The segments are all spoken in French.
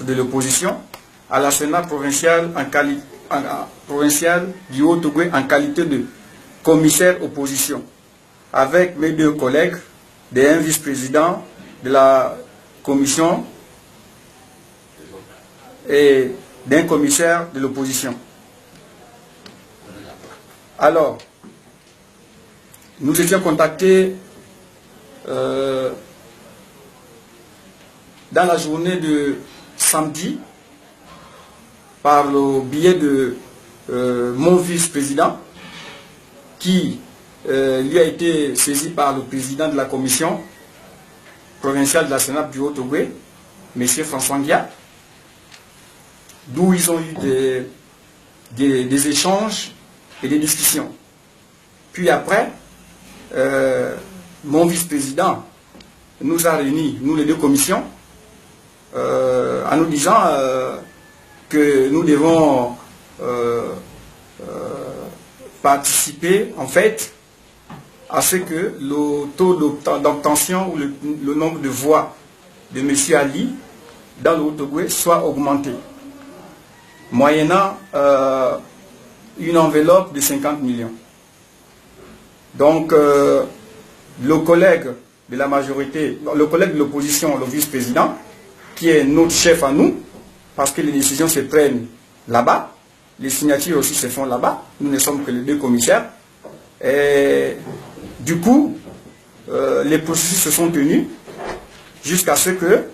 de l'opposition à la Sénat provincial, provincial du Haut-Ogooué en qualité de commissaire opposition, avec mes deux collègues, un vice-président de la commission et d'un commissaire de l'opposition. Alors, nous étions contactés dans la journée de samedi par le biais de mon vice-président qui lui a été saisi par le président de la commission provinciale de la Sénat du Haut-Ogooué, M. François Ngia, d'où ils ont eu des échanges et des discussions. Puis après, mon vice-président nous a réunis, nous les deux commissions, en nous disant que nous devons participer en fait à ce que le taux d'obtention ou le nombre de voix de M. Ali dans le Haut-Ogooué soit augmenté, moyennant une enveloppe de 50 millions. Donc, le collègue de la majorité, le collègue de l'opposition, le vice-président, qui est notre chef à nous, parce que les décisions se prennent là-bas, les signatures aussi se font là-bas, nous ne sommes que les deux commissaires. Et du coup, les processus se sont tenus jusqu'à ce que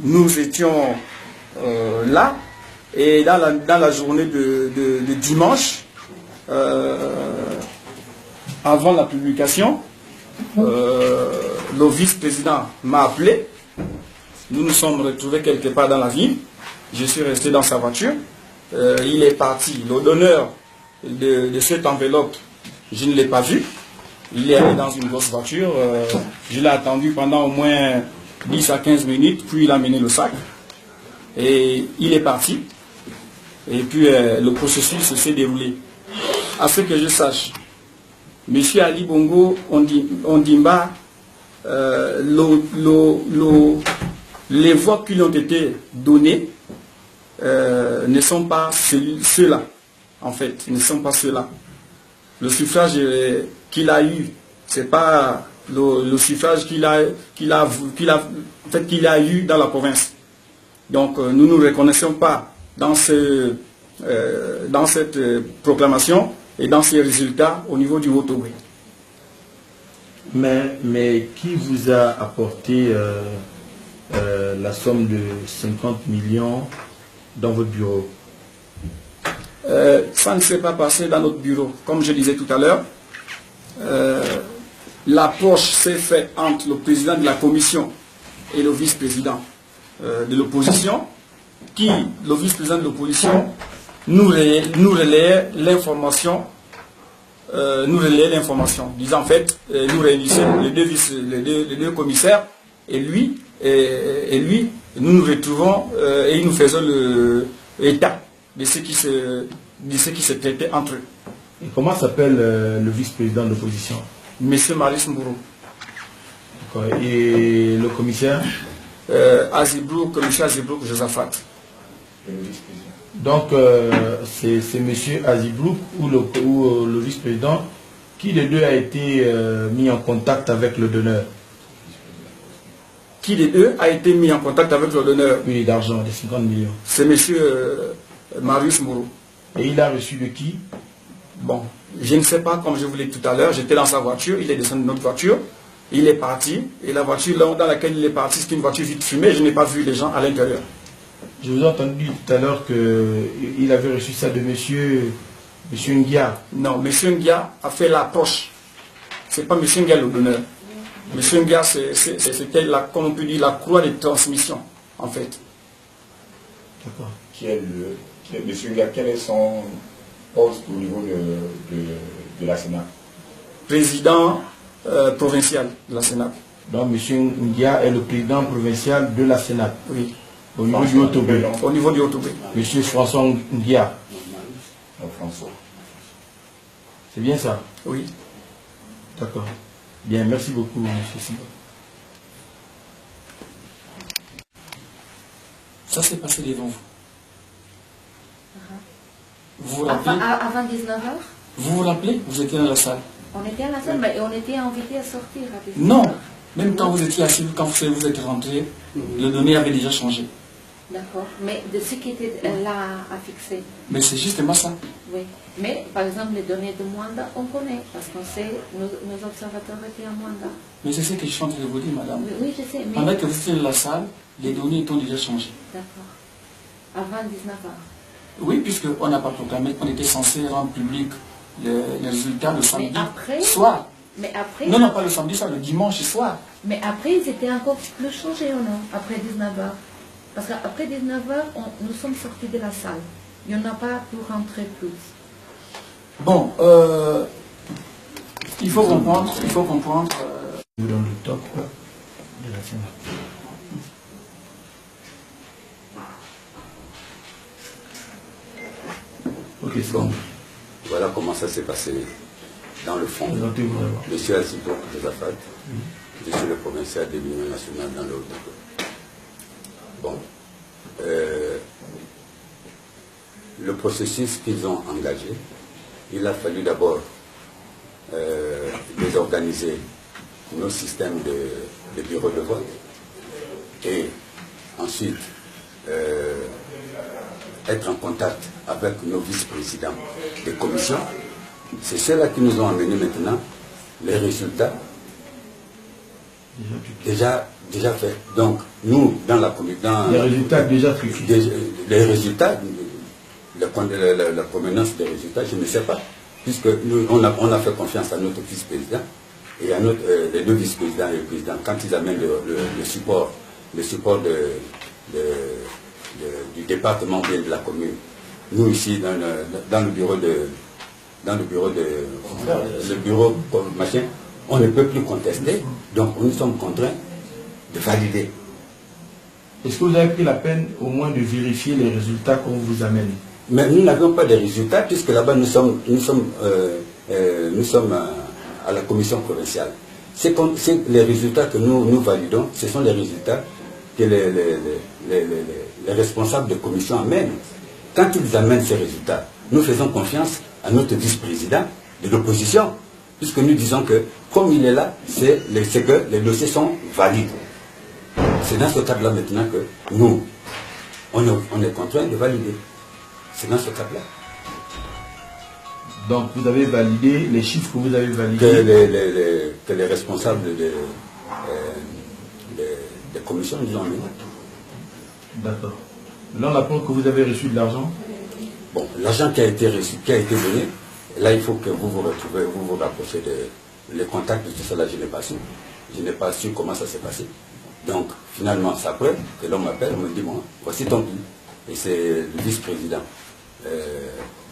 nous étions là, et dans la journée de dimanche, avant la publication, le vice-président m'a appelé. Nous nous sommes retrouvés quelque part dans la ville. Je suis resté dans sa voiture. Il est parti. Le donneur de cette enveloppe, je ne l'ai pas vu. Il est allé dans une grosse voiture. Je l'ai attendu pendant au moins 10 à 15 minutes, puis il a mené le sac. Et il est parti. Et puis le processus s'est déroulé. À ce que je sache, M. Ali Bongo Ondimba, les voix qui lui ont été données ne sont pas ceux-là, en fait, ne sont pas ceux-là. Le suffrage qu'il a eu, c'est pas le suffrage qu'il a eu dans la province. Donc nous ne nous reconnaissons pas dans cette proclamation et dans ces résultats au niveau du Haut-Ogooué. Mais qui vous a apporté la somme de 50 millions dans votre bureau? Ça ne s'est pas passé dans notre bureau. Comme je disais tout à l'heure, l'approche s'est faite entre le président de la commission et le vice-président de l'opposition, qui, le vice-président de l'opposition, nous relayait l'information, disant en fait, nous réunissons les deux commissaires et lui, nous nous retrouvons et nous faisons l'état de ce qui se traitait entre eux. Et comment s'appelle le vice-président de l'opposition? Monsieur Maris Mbourou. Et le commissaire? Commissaire Azibrouk Josaphat. Donc, c'est M. Azibrouk ou le vice-président qui des deux a été mis en contact avec le donneur? Qui des deux a été mis en contact avec le donneur? Oui, d'argent, de 50 millions. C'est M. Marius Mourou. Et il a reçu de qui? Bon, je ne sais pas, comme je vous l'ai dit tout à l'heure, j'étais dans sa voiture, il est descendu de notre voiture, il est parti, et la voiture dans laquelle il est parti, c'est une voiture vite fumée, je n'ai pas vu les gens à l'intérieur. Je vous ai entendu tout à l'heure qu'il avait reçu ça de monsieur Ngia. Non, M. Ngia a fait l'approche. Ce n'est pas M. Ngia le donneur. M. Ngia, c'était, comme on peut dire, la croix de transmission, en fait. D'accord. M. Ngia, quel est son poste au niveau de la Sénat? Président provincial de la Sénat. Donc M. Ngia est le président provincial de la Sénat. Oui. Au niveau du Haut-Ogooué. Au niveau du Haut-Ogooué. Monsieur François Ngia. François. C'est bien ça? Oui. D'accord. Bien, merci beaucoup, M. Simba. Ça s'est passé devant vous. Vous vous rappelez? Avant 19h? Vous vous rappelez? Vous étiez dans la salle. On était à la salle, mais on était invités à sortir à 19h. Non. Même quand vous étiez assis, quand vous êtes rentré, les données avaient déjà changé. D'accord. Mais de ce qui était là à fixer. Mais c'est justement ça. Oui. Mais par exemple, les données de Mwanda, on connaît, parce qu'on sait, nos observateurs étaient à Mwanda. Mais c'est ce que je suis en train de vous dire, madame. Oui, je sais. Mais... Pendant que vous étiez dans la salle, les données ont déjà changé. D'accord. Avant 19h. Oui, puisqu'on n'a pas proclamé qu'on était censé rendre public les résultats le samedi soir. Mais après... Non, pas le samedi soir, le dimanche soir. Mais après, ils étaient encore plus changés ou non? Après 19h. Parce qu'après 19h, nous sommes sortis de la salle. Il n'y en a pas pour rentrer plus. Bon, il faut comprendre... Dans le top de la scène. Ok, c'est bon. Voilà comment ça s'est passé dans le fond. Monsieur Azibok Josaphat, je suis le provincial de l'Union nationale dans le Haut-Togo. Bon. Le processus qu'ils ont engagé, il a fallu d'abord désorganiser nos systèmes de bureaux de vote et ensuite être en contact avec nos vice-présidents des commissions. C'est ceux-là qui nous ont amené maintenant les résultats déjà faits. Donc, nous, dans la commission... Les résultats déjà truqués. Les résultats, la provenance des résultats, je ne sais pas. Puisque nous, on a fait confiance à notre vice-président et à les deux vice-présidents et le président. Quand ils amènent le support du département bien de la commune, nous ici dans le bureau machin, on ne peut plus contester, donc nous sommes contraints de valider. Est-ce que vous avez pris la peine au moins de vérifier les résultats qu'on vous amène? Mais nous n'avions pas de résultats puisque là-bas nous sommes à la commission provinciale. C'est les résultats que nous validons, ce sont les résultats que les responsables de commission amènent. Quand ils amènent ces résultats, nous faisons confiance à notre vice-président de l'opposition, puisque nous disons que comme il est là, c'est que les dossiers sont valides. C'est dans ce cadre-là maintenant que nous, on est contraint de valider. C'est dans ce cadre-là. Donc vous avez validé les chiffres que vous avez validés. Que les responsables des commissions nous ont amenés. D'accord. Là, on apprend que vous avez reçu de l'argent. Bon, l'argent qui a été reçu, qui a été donné, là il faut que vous vous retrouvez, vous vous rapprochez les contacts de tout ça, là je n'ai pas su. Je n'ai pas su comment ça s'est passé. Donc finalement, c'est après que l'homme m'appelle, on me dit, bon, voici ton pli. Et c'est le vice-président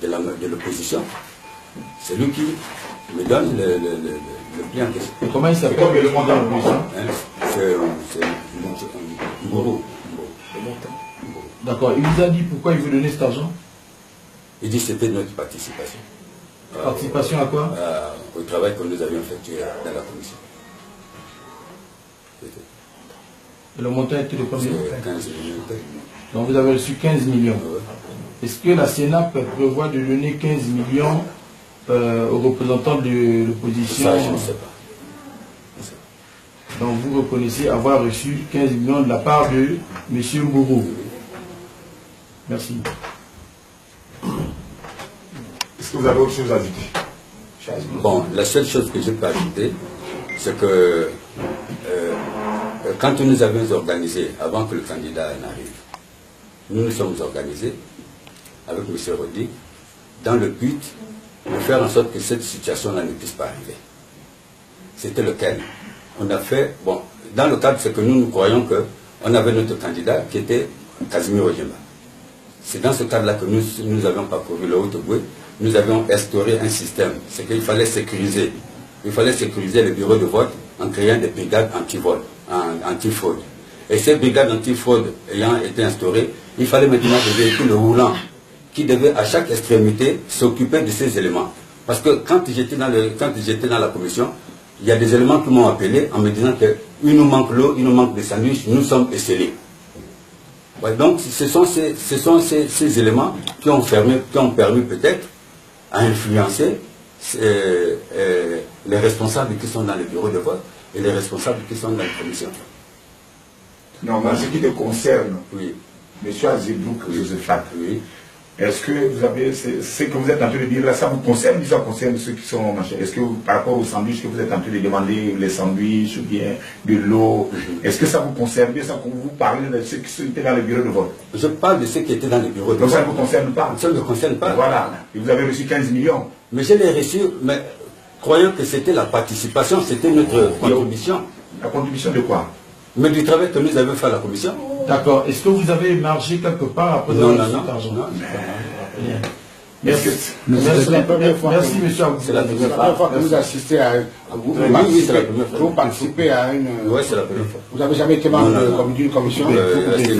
de l'opposition. C'est lui qui me donne le pli en question. Et comment il s'appelle le président de l'opposition? C'est Mboro. D'accord. Il vous a dit pourquoi il vous donnait cet argent? Il dit que c'était notre participation. Participation à quoi? Au travail que nous avions effectué dans la commission. Et le montant était de combien? 15 millions. Donc vous avez reçu 15 millions. Ouais. Est-ce que la Sénat prévoit de donner 15 millions aux représentants de l'opposition? Ça, je ne sais pas. Donc vous reconnaissez avoir reçu 15 millions de la part de M. Mboro. Merci. Est-ce que vous avez autre chose à ajouter? Bon, la seule chose que je peux ajouter, c'est que quand nous avions organisé, avant que le candidat n'arrive, nous nous sommes organisés avec M. Rodi dans le but de faire en sorte que cette situation-là ne puisse pas arriver. C'était lequel? On a fait, bon, dans le cadre, c'est que nous croyons qu'on avait notre candidat qui était Casimir Ojemba. C'est dans ce cadre-là que nous avions parcouru le Haut-Togo. Nous avions instauré un système. C'est qu'il fallait sécuriser. Il fallait sécuriser les bureaux de vote en créant des brigades anti-vol, anti-fraude. Et ces brigades anti-fraude ayant été instaurées, il fallait maintenant des véhicules roulants qui devaient à chaque extrémité s'occuper de ces éléments. Parce que quand j'étais dans la commission, il y a des éléments qui m'ont appelé en me disant qu'il nous manque l'eau, il nous manque des sandwichs, nous sommes esselés. Ouais, donc ce sont ces éléments qui ont permis peut-être à influencer les responsables qui sont dans le bureau de vote et les responsables qui sont dans la commission. Non, mais en ce qui te concerne, Oui. M. Aziblouk, Joseph, Oui. est-ce que vous avez, ce que vous êtes en train de dire là, ça vous concerne ou ça concerne ceux qui sont machin? Est-ce que par rapport aux sandwichs que vous êtes en train de demander, les sandwichs ou bien de l'eau, est-ce que ça vous concerne bien, ça vous parlez de ceux qui étaient dans le bureau de vote? Je parle de ceux qui étaient dans le bureau de Donc vote. ça ne vous concerne pas? Ça ne me concerne pas. Voilà. Et vous avez reçu 15 millions. Mais je l'ai reçu, mais croyant que c'était la participation, c'était notre contribution. La contribution de quoi? Mais du travail que nous avons fait à la commission. D'accord. Est-ce que vous avez margé quelque part après Non, avoir non, reçu cet argent? non. Bien. Merci. Merci, la première fois merci que- monsieur Abou. C'est la C'est première la première fois fois. que vous assistez à vous, Oui, oui, c'est la première fois. vous participez à une... Oui, c'est la première fois. Vous n'avez jamais été membre Non, non, non. d'une commission C'est